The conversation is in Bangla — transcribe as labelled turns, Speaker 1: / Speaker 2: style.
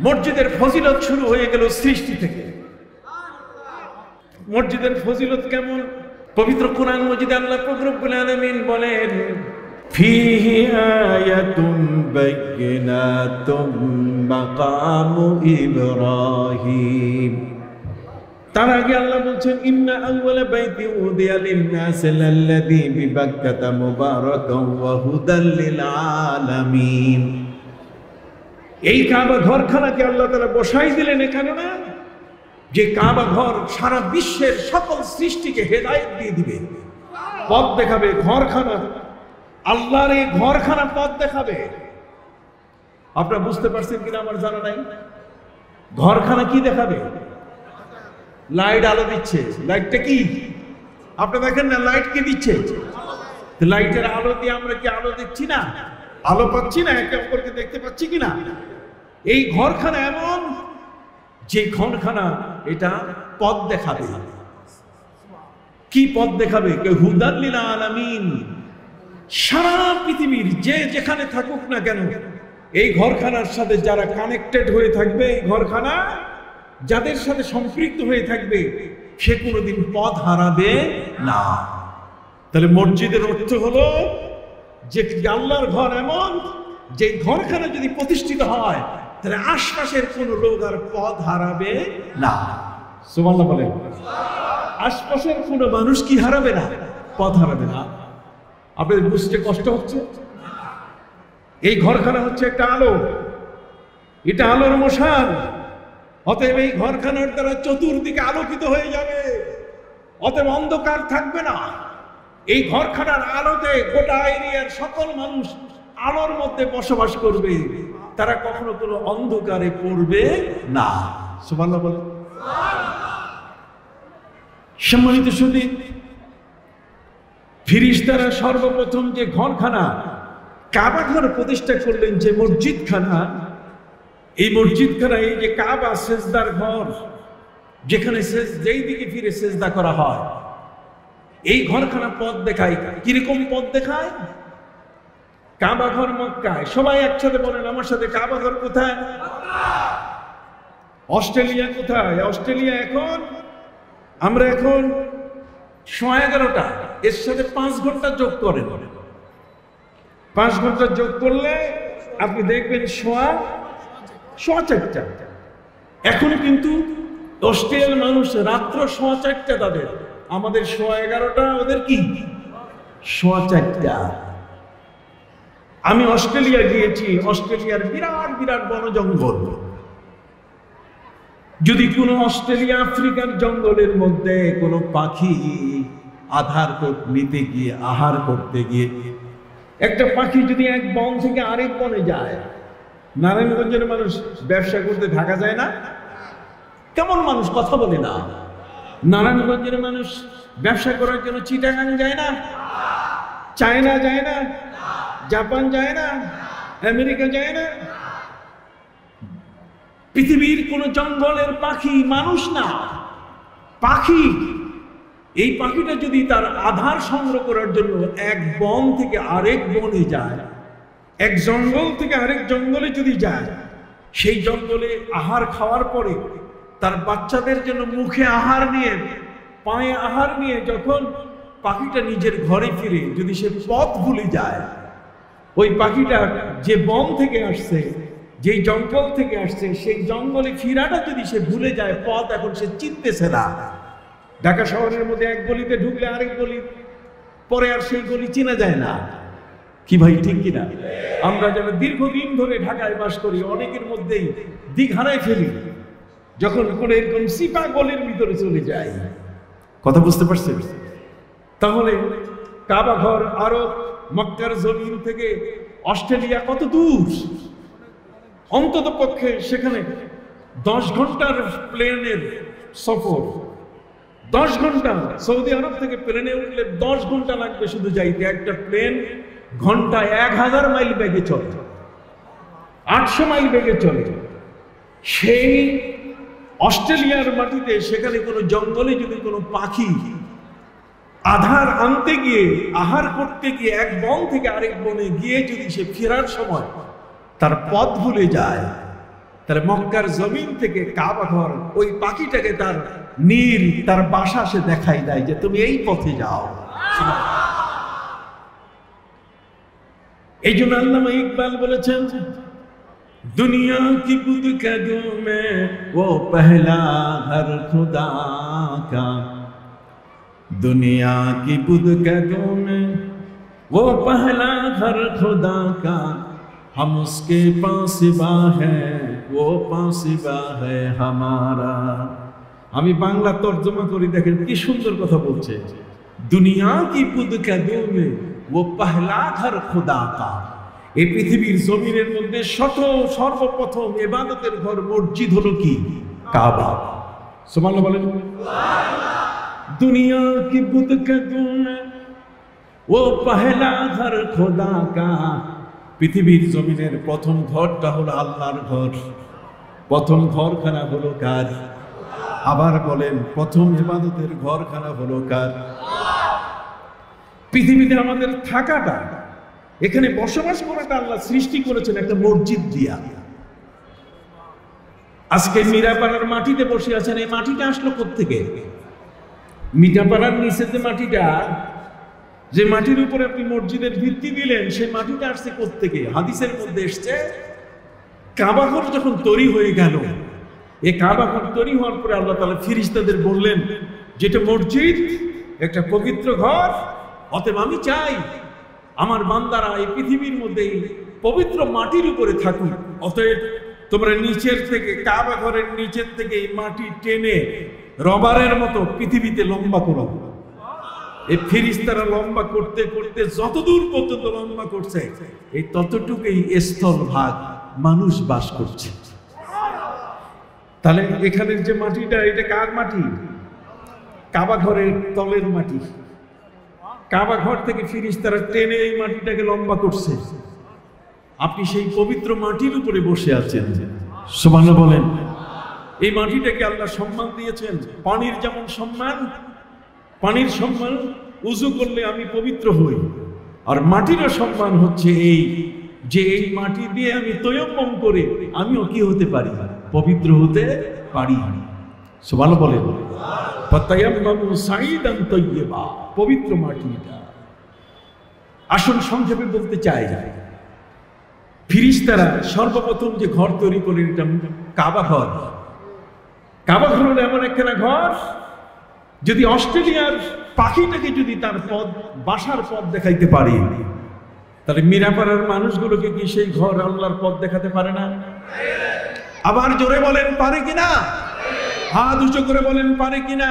Speaker 1: মসজিদের ফজিলত শুরু হয়ে গেল সৃষ্টি থেকে। মসজিদের ফজিলত কেমন? পবিত্র কোরআন মজিদে আল্লাহ পাক রব্বুল আলামিন বলেন, ফিহি আয়াতুন বাইয়িনাতুম মাকামু ইব্রাহিম। তার আগে আল্লাহ বলছেন, ইন্না আউওয়ালা বাইতি উদিয়া লিন-নাসি লাল্লাযী বিবাক্কাতা মুবারাকান ওয়া হুদাল লিল আলামিন। এই কাবা ঘরখানাকে আল্লাহ তাআলা বসাই দিলেন এখানে না, যে কাবা ঘর সারা বিশ্বের সকল সৃষ্টিকে হেদায়েত দিয়ে দিবে, পথ দেখাবে। ঘরখানা, আল্লাহর এই ঘরখানা পথ দেখাবে। আপনারা বুঝতে পারছেন কিনা আমার জানা নাই। ঘরখানা কি দেখাবে? লাইট আলো দিচ্ছে। লাইটটা কি? আপনি দেখেন না, লাইট কে দিচ্ছে? লাইটের আলো দিয়ে আমরা কি আলো দেখছি না? আলো পাচ্ছি না? একে অপরকে দেখতে পাচ্ছি কিনা? এই ঘরখানা এমন যে ঘরখানা এটা পথ দেখাবে। কি পথ দেখাবে? হুদাল লিল আলামিন। সারা পৃথিবীর যে যেখানে থাকুক না কেন, এই ঘরখানার সাথে যারা কানেক্টেড হয়ে থাকবে, এই ঘরখানা যাদের সাথে সম্পৃক্ত হয়ে থাকবে, সে কোনোদিন পথ হারাবে না। তাহলে মসজিদের অর্থ হলো যে আল্লাহর ঘর এমন যে ঘরখানা যদি প্রতিষ্ঠিত হয়, তাহলে আশপাশের কোন লোক আর পথ হারাবে না। সুবহানাল্লাহ বলেন। আশপাশের কোন মানুষ কি হারাবে না? পথ হারাবে না। আপনাদের বুঝতে কষ্ট হচ্ছে? এই ঘরখানা হচ্ছে একটা আলো, এটা আলোর মশাল। অতএব এই ঘরখানার দ্বারা চতুর্দিকে আলোকিত হয়ে যাবে, অতএব অন্ধকার থাকবে না। এই ঘরখানার আলোতে গোটা এরিয়ার সকল মানুষ আলোর মধ্যে বসবাস করবে, তারা কখনো কোনো অন্ধকারে পড়বে না। সুবহানাল্লাহ বলেন। সম্মানিত সুধী, ফেরেশতারা সর্বপ্রথম যে ঘরখানা কাবা ঘর প্রতিষ্ঠা করলেন, যে মসজিদখানা, এই মসজিদখানা, এই যে কাবা সেজদার ঘর, যেখানে যেই দিকে ফিরে সেজদা করা হয়, এই ঘরখানা পথ দেখায়। কিরকম পথ দেখায়? কাবা ঘর মক্কায়। সবাই একসাথে বলেন আমার সাথে, কাবা ঘর কোথায়? অস্ট্রেলিয়া কোথায়? অস্ট্রেলিয়া এখন আমরা এখন 11:30, এর সাথে 5 ঘন্টা যোগ করেন। 5 ঘন্টা যোগ করলে আপনি দেখবেন 4:15। এখন কিন্তু অস্ট্রেলিয়ার মানুষ রাত্র 4:15 তাদের, আমাদের 11:30, ওদের কি 4:15। আমি অস্ট্রেলিয়া গিয়েছি, অস্ট্রেলিয়ার বিরাট বিরাট বন জঙ্গল। যদি কোনো অস্ট্রেলিয়া আফ্রিকার জঙ্গলের মধ্যে কোনো পাখি আহার করতে গিয়ে একটা পাখি যদি এক বন থেকে আরেক বনে যায়, নারায়ণগঞ্জের মানুষ ব্যবসা করতে ঢাকা যায় না? কেমন মানুষ কথা বলে না? নারায়ণগঞ্জের মানুষ ব্যবসা করার জন্য চিটাগাং যায় না? চায়না যায় না? জাপান যায় না? আমেরিকা যায় না? পৃথিবীর কোন জঙ্গলের পাখি মানুষ না, পাখি। এই পাখিটা যদি তার আহার সংগ্রহ করার জন্য এক বন থেকে আরেক বনে যায়, এক জঙ্গল থেকে আরেক জঙ্গলে যদি যায়, সেই জঙ্গলে আহার খাওয়ার পরে তার বাচ্চাদের জন্য মুখে আহার নিয়ে, পায়ে আহার নিয়ে যখন পাখিটা নিজের ঘরে ফিরে, যদি সে পথ ভুলে যায়, ওই পাখিটা যে বন থেকে আসছে, যেই জঙ্গল থেকে আসছে, সেই জঙ্গলে ফিরাটা যদি সে ভুলে যায়, পথ এখন সে চিনতেছে না। ঢাকা শহরের মধ্যে এক গলিতে ঢুকলে আরেক গলি পরে আর সেই গলি চেনা যায় না। কি ভাই, ঠিক কিনা? আমরা যারা দীর্ঘদিন ধরে ঢাকায় বাস করি, অনেকের মধ্যেই দিক হারায় ফেলি যখন কোনো এরকম সিপা গলির ভিতরে চলে যায়। কথা বুঝতে পারছেন? তাহলে কাবা ঘর আরব মক্কার জমিন থেকে অস্ট্রেলিয়া কত দূর? অন্তত পক্ষে সেখানে 10 ঘন্টার প্লেনের সফর। 10 ঘন্টা। সৌদি আরব থেকে প্লেনে উঠলে 10 ঘন্টা লাগবে শুধু যাইতে। একটা প্লেন ঘন্টায় 1000 মাইল বেগে চলে, 800 মাইল বেগে চলে। সেই অস্ট্রেলিয়ার মাটিতে, সেখানে কোনো জঙ্গলে যদি কোনো পাখি আধার আনতে গিয়ে, আহার করতে গিয়ে এক বন থেকে আরেক বনে গিয়ে যদি সে ফেরার সময় তার পথ ভুলে যায়, তাহলে মক্কার জমিন থেকে কাবা ঘর ওই পাখিটাকে তার নীল তার বাসা সে দেখাই দেয় যে তুমি এই পথে যাও। এই জন্য আল্লামা ইকবাল বলেছেন, দুনিয়া কি বুদকদোं में वो पहला घर खुदा का, दुनिया की बुदकदों में वो पहला घर खुदा का, हम उसके पासिबा है वो पासिबा है हमारा। আমি বাংলা তর্জমা করি, দেখেন কি সুন্দর কথা বলছে। দুনিয়া কি বুদকদোं में वो पहला घर खुदा का, এই পৃথিবীর জমিনের মধ্যে সর্বপ্রথম ইবাদতের ঘর মসজিদ হলো কি? কাবা। সুবহানাল্লাহ বলেন। দুনিয়া কি বুদকদোं में वो पहला घर खुदा का, পৃথিবীর জমিনের প্রথম ঘরটা হলো আল্লাহর ঘর। প্রথম ঘরখানা হলো কার? আবার বলেন, প্রথম ইবাদতের ঘরখানা হলো কার? পৃথিবীতে আমাদের থাকাটা, এখানে বসবাস করাটা আল্লাহ সৃষ্টি করেছেন একটা মসজিদ দিয়া। আজকে মিরাপাড়ার মাটিতে বসে আছেন, এই মাটিটা আসলো কোত্থেকে? মিরাপাড়ার নিচে যে মাটিটা, যে মাটির উপরে আপনি মসজিদের ভিত্তি দিলেন, সেই মাটিটা আসছে কোত্থেকে? হাদিসের মধ্যে এসছে, কাবা ঘর যখন তৈরি হয়ে গেল, এই কাবা ঘর তৈরি হওয়ার পরে আল্লাহ তাআলা ফেরেশতাদের বললেন, যেটা মসজিদ একটা পবিত্র ঘর, অতএব আমি চাই আমার বান্দারা এই পৃথিবীর মধ্যে পবিত্র মাটির উপরে থাকুক। অতএব তোমরা নিচের থেকে, কাবা ঘরের নিচের থেকে এই মাটি টেনে রবারের মতো পৃথিবীতে লম্বা করো। এই ফেরেশতারা লম্বা করতে করতে যতদূর পর্যন্ত লম্বা করছে, এই ততটুকুই স্থল ভাগ মানুষ বাস করছে। তাহলে এখানের যে মাটিটা, এটা কার মাটি? কাবা ঘরের তলের মাটি। কাবা ঘর থেকে ফেরেশতারা টেনে এই মাটিটাকে লম্বা করছে। আপনি সেই পবিত্র মাটির উপরে বসে আছেন। সুবহানাল্লাহ বলেন। এই মাটিটাকে আল্লাহ সম্মান দিয়েছেন। পানির যেমন সম্মান, পানির সম্মান উযু করলে আমি পবিত্র হই, আর মাটিরও সম্মান হচ্ছে এই যে এই মাটি দিয়ে আমি তায়াম্মুম করে আমিও কি হতে পারি? পবিত্র হতে পারি। সুবহানাল্লাহ বলেন। ফাতায়াম্মামু সাঈদান তাইয়্যিবা, পবিত্র মাটিটা। আসল সংক্ষেপে বলতে চাই, ফেরেশতারা সর্বপ্রথম যে ঘর তৈরি করে, এটা কাবা ঘর। কাবা ঘর হলো এমন একখানা ঘর, যদি অস্ট্রেলিয়ার পাখিটাকে যদি তার পথ, বাসার পথ দেখাইতে পারে, তাহলে মিরাপাড়ার মানুষগুলোকে কি সেই ঘর আল্লাহর পথ দেখাতে পারে না? আবার জোরে বলেন, পারে কিনা? হাত উঁচু করে বলেন, পারে কিনা?